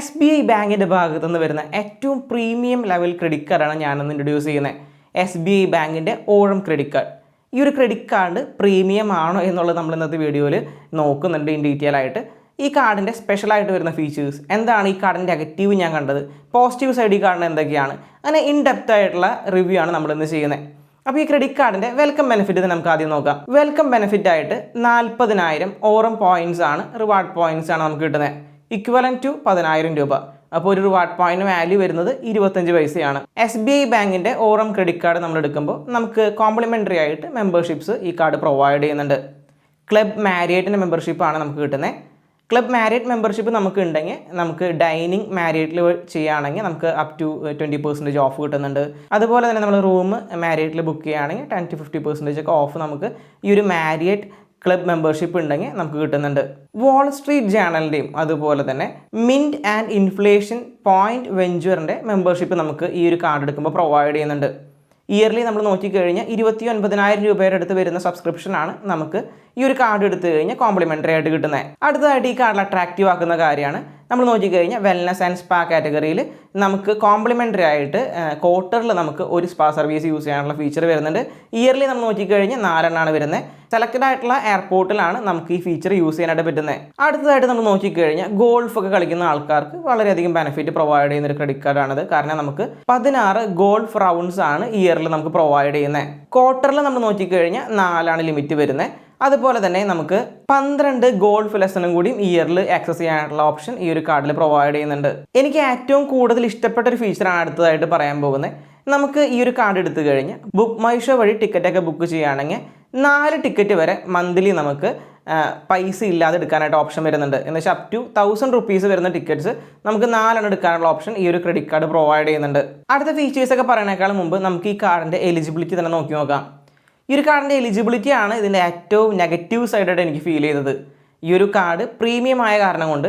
SBI ബാങ്കിൻ്റെ ഭാഗത്തു നിന്ന് വരുന്ന ഏറ്റവും പ്രീമിയം ലെവൽ ക്രെഡിറ്റ് കാർഡാണ് ഞാനൊന്ന് ഇൻട്രൊഡ്യൂസ് ചെയ്യുന്നത്. SBI ബാങ്കിൻ്റെ ഓണം ക്രെഡിറ്റ് കാർഡ്. ഈ ഒരു ക്രെഡിറ്റ് കാർഡ് പ്രീമിയം ആണോ എന്നുള്ളത് നമ്മൾ ഇന്നത്തെ വീഡിയോയിൽ നോക്കുന്നുണ്ട് ഇൻ ഡീറ്റെയിൽ ആയിട്ട്. ഈ കാർഡിൻ്റെ സ്പെഷ്യലായിട്ട് വരുന്ന ഫീച്ചേഴ്സ് എന്താണ്, ഈ കാർഡിൻ്റെ നെഗറ്റീവ് ഞാൻ കണ്ടത്, പോസിറ്റീവ് സൈഡ് ഈ കാർഡിന് എന്തൊക്കെയാണ്, അങ്ങനെ ഇൻ ഡെപ്ത് ആയിട്ടുള്ള റിവ്യൂ ആണ് നമ്മളിന്ന് ചെയ്യുന്നത്. അപ്പോൾ ഈ ക്രെഡിറ്റ് കാർഡിൻ്റെ വെൽക്കം ബെനിഫിറ്റ് നമുക്ക് ആദ്യം നോക്കാം. വെൽക്കം ബെനിഫിറ്റ് ആയിട്ട് 40,000 ഓറം പോയിൻറ്റ്സ് ആണ്, റിവാർഡ് പോയിൻറ്റ്സ് ആണ് നമുക്ക് കിട്ടുന്നത്. ഇക്വലൻ ടു 10,000 രൂപ. അപ്പോൾ ഒരു റിവാർഡ് പോയിന്റ് വാല്യൂ വരുന്നത് 25 പൈസയാണ്. SBI ബാങ്കിൻ്റെ ഓറം ക്രെഡിറ്റ് കാർഡ് നമ്മൾ എടുക്കുമ്പോൾ നമുക്ക് കോംപ്ലിമെൻ്ററി ആയിട്ട് മെമ്പർഷിപ്സ് ഈ കാർഡ് പ്രൊവൈഡ് ചെയ്യുന്നുണ്ട്. ക്ലബ് മാരിയറ്റിൻ്റെ മെമ്പർഷിപ്പാണ് നമുക്ക് കിട്ടുന്നത്. ക്ലബ് മാരിയറ്റ് മെമ്പർഷിപ്പ് നമുക്ക് ഉണ്ടെങ്കിൽ നമുക്ക് ഡൈനിങ് മാരിയറ്റിൽ ചെയ്യുകയാണെങ്കിൽ നമുക്ക് അപ് ടു 20% ഓഫ് കിട്ടുന്നുണ്ട്. അതുപോലെ തന്നെ നമ്മൾ റൂം മാരിയറ്റിൽ ബുക്ക് ചെയ്യുകയാണെങ്കിൽ 10 to 50% ഒക്കെ ഓഫ് നമുക്ക് ഈ ഒരു മാരിയറ്റ് ക്ലബ് മെമ്പർഷിപ്പ് ഉണ്ടെങ്കിൽ നമുക്ക് കിട്ടുന്നുണ്ട്. വാൾ സ്ട്രീറ്റ് ജേണലിൻ്റെയും അതുപോലെ തന്നെ മിൻറ്റ് ആൻഡ് ഇൻഫ്ലേഷൻ പോയിന്റ് വെഞ്ചറിൻ്റെ മെമ്പർഷിപ്പ് നമുക്ക് ഈ ഒരു കാർഡ് എടുക്കുമ്പോൾ പ്രൊവൈഡ് ചെയ്യുന്നുണ്ട്. ഇയർലി നമ്മൾ നോക്കിക്കഴിഞ്ഞാൽ 29,000 രൂപയുടെ അടുത്ത് വരുന്ന സബ്സ്ക്രിപ്ഷനാണ് നമുക്ക് ഈ ഒരു കാർഡ് എടുത്തു കഴിഞ്ഞാൽ കോംപ്ലിമെൻ്ററി ആയിട്ട് കിട്ടുന്നത്. അടുത്തതായിട്ട് ഈ കാർഡിൽ അട്രാക്റ്റീവ് ആക്കുന്ന കാര്യമാണ് നമ്മൾ നോക്കിക്കഴിഞ്ഞാൽ വെൽനസ് ആൻഡ് സ്പാ കാറ്റഗറിയിൽ നമുക്ക് കോംപ്ലിമെൻ്ററി ആയിട്ട് ക്വാർട്ടറിൽ നമുക്ക് ഒരു സ്പാ സർവീസ് യൂസ് ചെയ്യാനുള്ള ഫീച്ചർ വരുന്നുണ്ട്. ഇയർലി നമ്മൾ നോക്കിക്കഴിഞ്ഞാൽ 4 എണ്ണമാണ് വരുന്നത്. സെലക്റ്റഡ് ആയിട്ടുള്ള എയർപോർട്ടിലാണ് നമുക്ക് ഈ ഫീച്ചർ യൂസ് ചെയ്യാനായിട്ട് പറ്റുന്നത്. അടുത്തതായിട്ട് നമ്മൾ നോക്കിക്കഴിഞ്ഞാൽ ഗോൾഫ് ഒക്കെ കളിക്കുന്ന ആൾക്കാർക്ക് വളരെയധികം ബെനിഫിറ്റ് പ്രൊവൈഡ് ചെയ്യുന്ന ഒരു ക്രെഡിറ്റ് കാർഡാണിത്. കാരണം നമുക്ക് 16 ഗോൾഫ് റൗണ്ട്സ് ആണ് ഇയറിൽ നമുക്ക് പ്രൊവൈഡ് ചെയ്യുന്നത്. ക്വാർട്ടറിൽ നമ്മൾ നോക്കിക്കഴിഞ്ഞാൽ 4 ലിമിറ്റ് വരുന്നത്. അതുപോലെ തന്നെ നമുക്ക് 12 ഗോൾഫ് ലെസണും കൂടി ഇയറിൽ ആക്സസ് ചെയ്യാനുള്ള ഓപ്ഷൻ ഈ ഒരു കാർഡിൽ പ്രൊവൈഡ് ചെയ്യുന്നുണ്ട്. എനിക്ക് ഏറ്റവും കൂടുതൽ ഇഷ്ടപ്പെട്ട ഒരു ഫീച്ചറാണ് അടുത്തതായിട്ട് പറയാൻ പോകുന്നത്. നമുക്ക് ഈ ഒരു കാർഡ് എടുത്തു കഴിഞ്ഞാൽ ബുക്ക് മൈ ഷോ വഴി ടിക്കറ്റൊക്കെ ബുക്ക് ചെയ്യുകയാണെങ്കിൽ 4 ടിക്കറ്റ് വരെ മന്ത്ലി നമുക്ക് പൈസ ഇല്ലാതെ എടുക്കാനായിട്ട് ഓപ്ഷൻ വരുന്നുണ്ട്. എന്ന് വെച്ചാൽ അപ് ടു 1000 റുപ്പീസ് വരുന്ന ടിക്കറ്റ്സ് നമുക്ക് 4 എടുക്കാനുള്ള ഓപ്ഷൻ ഈ ഒരു ക്രെഡിറ്റ് കാർഡ് പ്രൊവൈഡ് ചെയ്യുന്നുണ്ട്. അടുത്ത ഫീച്ചേഴ്സൊക്കെ പറയുന്നതിനേക്കാൾ മുമ്പ് നമുക്ക് ഈ കാർഡിൻ്റെ എലിജിബിലിറ്റി തന്നെ നോക്കി നോക്കാം. ഈ ഒരു കാർഡിൻ്റെ എലിജിബിലിറ്റി ആണ് ഇതിൻ്റെ ഏറ്റവും നെഗറ്റീവ് സൈഡായിട്ട് എനിക്ക് ഫീൽ ചെയ്തത്. ഈ ഒരു കാർഡ് പ്രീമിയം ആയ കാരണം കൊണ്ട്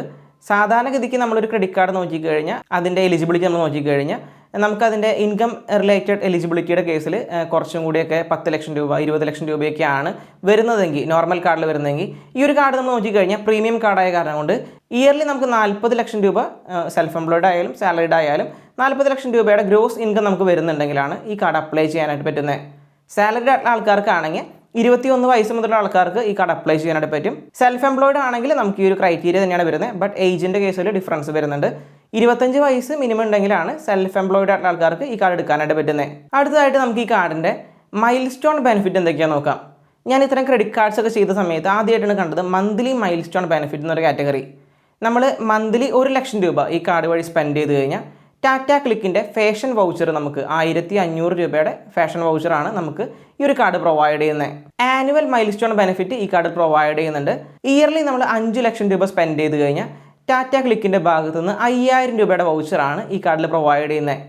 സാധാരണഗതിക്ക് നമ്മളൊരു ക്രെഡിറ്റ് കാർഡ് നോക്കിക്കഴിഞ്ഞാൽ അതിൻ്റെ എലിജിബിലിറ്റി നമ്മൾ നോക്കിക്കഴിഞ്ഞാൽ നമുക്കതിൻ്റെ ഇൻകം റിലേറ്റഡ് എലിജിബിലിറ്റിയുടെ കേസിൽ കുറച്ചും കൂടിയൊക്കെ 10 ലക്ഷം രൂപ 20 ലക്ഷം രൂപയൊക്കെയാണ് വരുന്നതെങ്കിൽ, നോർമൽ കാർഡിൽ വരുന്നതെങ്കിൽ, ഈ ഒരു കാർഡ് നമ്മൾ നോക്കിക്കഴിഞ്ഞാൽ പ്രീമിയം കാർഡായ കാരണം കൊണ്ട് ഇയർലി നമുക്ക് 40 ലക്ഷം രൂപ സെൽഫ് എംപ്ലോയ്ഡ് ആയാലും സാലറിഡ് ആയാലും 40 ലക്ഷം രൂപയുടെ ഗ്രോസ് ഇൻകം നമുക്ക് വരുന്നുണ്ടെങ്കിലാണ് ഈ കാർഡ് അപ്ലൈ ചെയ്യാനായിട്ട് പറ്റുന്നത്. സാലറിഡ് ആയിട്ടുള്ള ആൾക്കാർക്കാണെങ്കിൽ 21 വയസ്സ് മുതലുള്ള ആൾക്കാർക്ക് ഈ കാർഡ് അപ്ലൈ ചെയ്യാനായിട്ട് പറ്റും. സെൽഫ് എംപ്ലോയ്ഡ് ആണെങ്കിൽ നമുക്ക് ഈ ഒരു ക്രൈറ്റീരിയ തന്നെയാണ് വരുന്നത്. ബട്ട് ഏജിൻ്റെ കേസിൽ ഡിഫറൻസ് വരുന്നുണ്ട്. 25 വയസ്സ് മിനിമം ഉണ്ടെങ്കിലാണ് സെൽഫ് എംപ്ലോയ്ഡ് ആയിട്ടുള്ള ആൾക്കാർക്ക് ഈ കാർഡ് എടുക്കാനായിട്ട് പറ്റുന്നത്. അടുത്തതായിട്ട് നമുക്ക് ഈ കാർഡിൻ്റെ മൈൽ സ്റ്റോൺ ബെനിഫിറ്റ് എന്തൊക്കെയാണെന്ന് നോക്കാം. ഞാൻ ഇത്തരം ക്രെഡിറ്റ് കാർഡ്സ് ഒക്കെ ചെയ്ത സമയത്ത് ആദ്യമായിട്ടാണ് കണ്ടത് മന്ത്ലി മൈൽ സ്റ്റോൺ ബെനിഫിറ്റ് എന്നൊരു കാറ്റഗറി. നമ്മൾ മന്ത്ലി 1 ലക്ഷം രൂപ ഈ കാർഡ് വഴി സ്പെൻഡ് ചെയ്ത് കഴിഞ്ഞാൽ ടാറ്റ ക്ലിക്കിൻ്റെ ഫാഷൻ വൗച്ചർ നമുക്ക് 1500 രൂപയുടെ ഫാഷൻ വൗച്ചറാണ് നമുക്ക് ഈ ഒരു കാർഡ് പ്രൊവൈഡ് ചെയ്യുന്നത്. ആനുവൽ മൈൽ സ്റ്റോൺ ബെനിഫിറ്റ് ഈ കാർഡ് പ്രൊവൈഡ് ചെയ്യുന്നുണ്ട്. ഇയർലി നമ്മൾ 5 ലക്ഷം രൂപ സ്പെൻഡ് ചെയ്ത് കഴിഞ്ഞാൽ ടാറ്റ ക്ലിക്കിൻ്റെ ഭാഗത്തു നിന്ന് 5000 രൂപയുടെ വൗച്ചറാണ് ഈ കാർഡിൽ പ്രൊവൈഡ് ചെയ്യുന്നത്.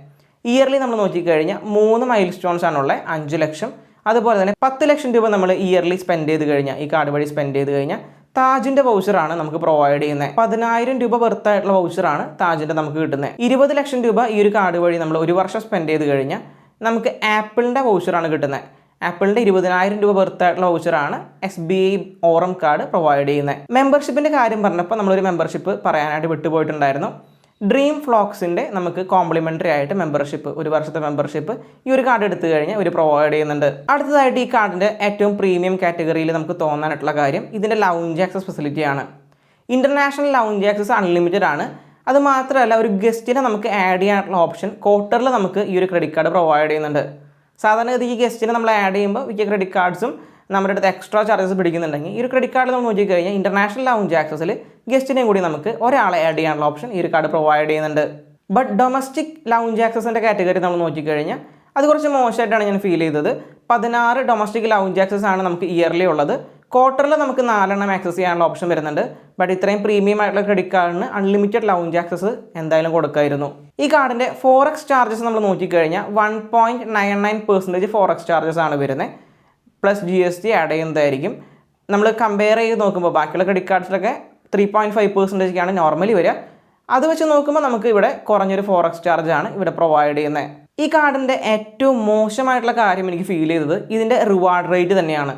ഇയർലി നമ്മൾ നോക്കിക്കഴിഞ്ഞാൽ 3 മൈൽ സ്റ്റോൺസ് ആണുള്ളത്. 5 ലക്ഷം, അതുപോലെ തന്നെ 10 ലക്ഷം രൂപ നമ്മൾ ഇയർലി സ്പെൻഡ് ചെയ്ത് കഴിഞ്ഞാൽ ഈ കാർഡ് വഴി സ്പെൻഡ് ചെയ്ത് കഴിഞ്ഞാൽ താജിൻ്റെ വൗച്ചറാണ് നമുക്ക് പ്രൊവൈഡ് ചെയ്യുന്നത്. 10,000 രൂപ വെർത്തായിട്ടുള്ള വൗച്ചറാണ് താജിൻ്റെ നമുക്ക് കിട്ടുന്നത്. 20 ലക്ഷം രൂപ ഈ ഒരു കാർഡ് വഴി നമ്മൾ ഒരു വർഷം സ്പെൻഡ് ചെയ്ത് കഴിഞ്ഞാൽ നമുക്ക് ആപ്പിളിൻ്റെ വൗച്ചറാണ് കിട്ടുന്നത്. ആപ്പിളിൻ്റെ 20,000 രൂപ വെർത്തായിട്ടുള്ള വൗച്ചറാണ് SBI ഓറം കാർഡ് പ്രൊവൈഡ് ചെയ്യുന്നത്. മെമ്പർഷിപ്പിൻ്റെ കാര്യം പറഞ്ഞപ്പോൾ നമ്മളൊരു മെമ്പർഷിപ്പ് പറയാനായിട്ട് വിട്ടുപോയിട്ടുണ്ടായിരുന്നു. ഡ്രീം ഫ്ലോക്സിൻ്റെ നമുക്ക് കോംപ്ലിമെൻ്ററി ആയിട്ട് മെമ്പർഷിപ്പ്, ഒരു വർഷത്തെ മെമ്പർഷിപ്പ് ഈ ഒരു കാർഡ് എടുത്തു കഴിഞ്ഞാൽ ഇവർ പ്രൊവൈഡ് ചെയ്യുന്നുണ്ട്. അടുത്തതായിട്ട് ഈ കാർഡിൻ്റെ ഏറ്റവും പ്രീമിയം കാറ്റഗറിയിൽ നമുക്ക് തോന്നാനായിട്ടുള്ള കാര്യം ഇതിൻ്റെ ലൗഞ്ച് ആക്സസ് ഫെസിലിറ്റിയാണ്. ഇൻ്റർനാഷണൽ ലൗഞ്ച് ആക്സസ് അൺലിമിറ്റഡ് ആണ്. അത് മാത്രമല്ല ഒരു ഗസ്റ്റിനെ നമുക്ക് ആഡ് ചെയ്യാനുള്ള ഓപ്ഷൻ ക്വാർട്ടറിൽ നമുക്ക് ഈ ഒരു ക്രെഡിറ്റ് കാർഡ് പ്രൊവൈഡ് ചെയ്യുന്നുണ്ട്. സാധാരണഗതി ഈ ഗസ്റ്റിനെ നമ്മൾ ആഡ് ചെയ്യുമ്പോൾ മിക്ക ക്രെഡിറ്റ് കാർഡ്സും നമ്മുടെ അടുത്ത് എക്സ്ട്രാ ചാർജസ് പിടിക്കുന്നുണ്ടെങ്കിൽ ഈ ഒരു ക്രെഡിറ്റ് കാർഡ് നമ്മൾ നോക്കിക്കഴിഞ്ഞാൽ ഇൻ്റർനാഷണൽ ലൗഞ്ച് ആക്സസിൽ ഗസ്റ്റിനെയും കൂടി നമുക്ക് ഒരാളെ ആഡ് ചെയ്യാനുള്ള ഓപ്ഷൻ ഈ ഒരു കാർഡ് പ്രൊവൈഡ് ചെയ്യുന്നുണ്ട്. ബട്ട് ഡൊമസ്റ്റിക് ലൗഞ്ച് ആക്സസിൻ്റെ കാറ്റഗറി നമ്മൾ നോക്കിക്കഴിഞ്ഞാൽ അത് കുറച്ച് മോശമായിട്ടാണ് ഞാൻ ഫീൽ ചെയ്തത്. 16 ഡൊമസ്റ്റിക് ലൗഞ്ച് ആക്സസ് ആണ് നമുക്ക് ഇയർലി ഉള്ളത്. ക്വാർട്ടറിൽ നമുക്ക് 4 ആക്സസ് ചെയ്യാനുള്ള ഓപ്ഷൻ വരുന്നുണ്ട്. ബട്ട് ഇത്രയും പ്രീമിയം ആയിട്ടുള്ള ക്രെഡിറ്റ് കാർഡിന് അൺലിമിറ്റഡ് ലൗഞ്ച് ആക്സസ് എന്തായാലും കൊടുക്കായിരുന്നു. ഈ കാർഡിൻ്റെ ഫോറക്സ് ചാർജസ് നമ്മൾ നോക്കിക്കഴിഞ്ഞാൽ 1.99% ഫോറക്സ് ചാർജസ് ആണ് വരുന്നത്. പ്ലസ് GST ആഡ് ചെയ്യുന്നതായിരിക്കും. നമ്മൾ കമ്പയർ ചെയ്ത് നോക്കുമ്പോൾ ബാക്കിയുള്ള ക്രെഡിറ്റ് കാർഡ്സിലൊക്കെ 3.5%ആണ് നോർമലി വരിക. അത് വെച്ച് നോക്കുമ്പോൾ നമുക്ക് ഇവിടെ കുറഞ്ഞൊരു ഫോറക്സ് ചാർജാണ് ഇവിടെ പ്രൊവൈഡ് ചെയ്യുന്നത്. ഈ കാർഡിൻ്റെ ഏറ്റവും മോശമായിട്ടുള്ള കാര്യം എനിക്ക് ഫീൽ ചെയ്തത് ഇതിൻ്റെ റിവാർഡ് റേറ്റ് തന്നെയാണ്.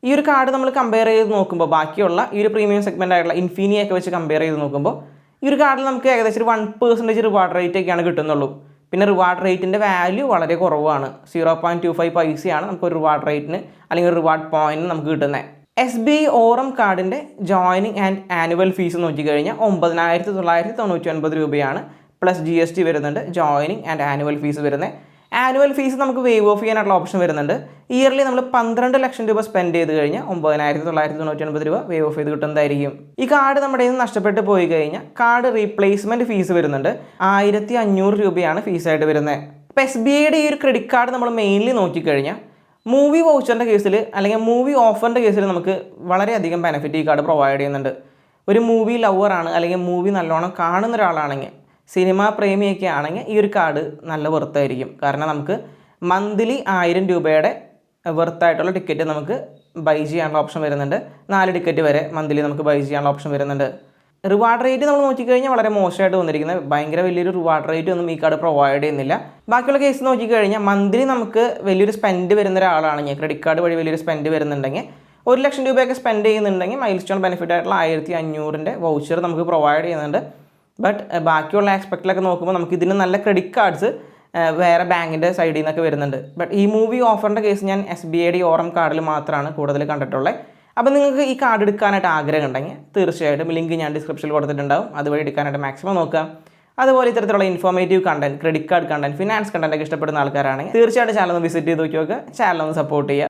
ഈ ഒരു കാർഡ് നമ്മൾ കമ്പയർ ചെയ്ത് നോക്കുമ്പോൾ ബാക്കിയുള്ള ഈ ഒരു പ്രീമിയം സെഗ്മെൻ്റ് ആയിട്ടുള്ള ഇൻഫിനിയൊക്കെ വെച്ച് കമ്പയർ ചെയ്ത് നോക്കുമ്പോൾ ഈ ഒരു കാർഡിൽ നമുക്ക് ഏകദേശം ഒരു 1% റിവാർഡ് റേറ്റ് ഒക്കെയാണ് കിട്ടുന്നുള്ളൂ. പിന്നെ റിവാർഡ് റേറ്റിൻ്റെ വാല്യൂ വളരെ കുറവാണ്. 0.25 പൈസയാണ് നമുക്ക് ഒരു റിവാർഡ് റേറ്റിന് അല്ലെങ്കിൽ ഒരു റിവാർഡ് പോയിന്റിന് നമുക്ക് കിട്ടുന്നത്. SBI ഓറം കാർഡിൻ്റെ ജോയിനിങ് ആൻഡ് ആനുവൽ ഫീസ് നോക്കിക്കഴിഞ്ഞാൽ 9,999 രൂപയാണ്. പ്ലസ് GST വരുന്നുണ്ട് ജോയിനിങ് ആൻഡ് ആനുവൽ ഫീസ് വരുന്നത്. ആനുവൽ ഫീസ് നമുക്ക് വേവ് ഓഫ് ചെയ്യാനുള്ള ഓപ്ഷൻ വരുന്നുണ്ട്. ഇയർലി നമ്മൾ 12 ലക്ഷം രൂപ സ്പെൻഡ് ചെയ്ത് കഴിഞ്ഞാൽ 9,999 രൂപ വേവ് ഓഫ് ചെയ്ത് കിട്ടുന്നതായിരിക്കും. ഈ കാർഡ് നമ്മുടെ കയ്യിൽ നിന്ന് നഷ്ടപ്പെട്ട് പോയി കഴിഞ്ഞാൽ കാർഡ് റീപ്ലേസ്മെൻറ്റ് ഫീസ് വരുന്നുണ്ട്. 1,500 രൂപയാണ് ഫീസായിട്ട് വരുന്നത്. ഇപ്പോൾ SBIയുടെ ഈ ഒരു ക്രെഡിറ്റ് കാർഡ് നമ്മൾ മെയിൻലി നോക്കിക്കഴിഞ്ഞാൽ മൂവി വൗച്ചറിൻ്റെ കേസിൽ അല്ലെങ്കിൽ മൂവി ഓഫറിൻ്റെ കേസിൽ നമുക്ക് വളരെയധികം ബെനിഫിറ്റ് ഈ കാർഡ് പ്രൊവൈഡ് ചെയ്യുന്നുണ്ട്. ഒരു മൂവി ലവറാണ് അല്ലെങ്കിൽ മൂവി നല്ലോണം കാണുന്ന ഒരാളാണെങ്കിൽ, സിനിമാ പ്രേമിയൊക്കെ ആണെങ്കിൽ ഈ ഒരു കാർഡ് നല്ല വെർത്തായിരിക്കും. കാരണം നമുക്ക് മന്ത്ലി 1000 രൂപയുടെ വെർത്തായിട്ടുള്ള ടിക്കറ്റ് നമുക്ക് ബൈ ചെയ്യാനുള്ള ഓപ്ഷൻ വരുന്നുണ്ട്. 4 ടിക്കറ്റ് വരെ മന്ത്ലി നമുക്ക് ബൈ ചെയ്യാനുള്ള ഓപ്ഷൻ വരുന്നുണ്ട്. റിവാർഡ് റേറ്റ് നമ്മൾ നോക്കിക്കഴിഞ്ഞാൽ വളരെ മോശമായിട്ട് വന്നിരിക്കുന്നത്. ഭയങ്കര വലിയൊരു റിവാർഡ് റേറ്റ് ഒന്നും ഈ കാർഡ് പ്രൊവൈഡ് ചെയ്യുന്നില്ല. ബാക്കിയുള്ള കേസ് നോക്കിക്കഴിഞ്ഞാൽ മന്ത്ലി നമുക്ക് വലിയൊരു സ്പെൻഡ് വരുന്ന ഒരാളാണെങ്കിൽ, ക്രെഡിറ്റ് കാർഡ് വഴി വലിയൊരു സ്പെൻഡ് വരുന്നുണ്ടെങ്കിൽ, 1 ലക്ഷം രൂപയൊക്കെ സ്പെൻഡ് ചെയ്യുന്നുണ്ടെങ്കിൽ മൈൽ സ്റ്റോൺ ബെനിഫിറ്റ് ആയിട്ടുള്ള 1,500ൻ്റെ വൗച്ചർ നമുക്ക് പ്രൊവൈഡ് ചെയ്യുന്നുണ്ട്. ബട്ട് ബാക്കിയുള്ള ആസ്പെക്റ്റിലൊക്കെ നോക്കുമ്പോൾ നമുക്ക് ഇതിന് നല്ല ക്രെഡിറ്റ് കാർഡ്സ് വേറെ ബാങ്കിൻ്റെ സൈഡിൽ നിന്നൊക്കെ വരുന്നുണ്ട്. ബട്ട് ഈ മൂവി ഓഫറിൻ്റെ കേസ് ഞാൻ SBIയുടെ ഓറം കാർഡിൽ മാത്രമാണ് കൂടുതൽ കണ്ടിട്ടുള്ളത്. അപ്പോൾ നിങ്ങൾക്ക് ഈ കാർഡ് എടുക്കാനായിട്ട് ആഗ്രഹം ഉണ്ടെങ്കിൽ തീർച്ചയായിട്ടും ലിങ്ക് ഞാൻ ഡിസ്ക്രിപ്ഷനിൽ കൊടുത്തിട്ടുണ്ടാവും. അതുവഴി എടുക്കാനായിട്ട് മാക്സിമം നോക്കുക. അതുപോലെ ഇത്തരത്തിലുള്ള informative content, credit card content, finance content ഒക്കെ ഇഷ്ടപ്പെടുന്ന ആൾക്കാരാണെങ്കിൽ തീർച്ചയായിട്ടും ചാനൽ ഒന്ന് വിസിറ്റ് ചെയ്ത് നോക്കി നോക്കുക. ചാനൽ ഒന്ന് സപ്പോർട്ട് ചെയ്യുക.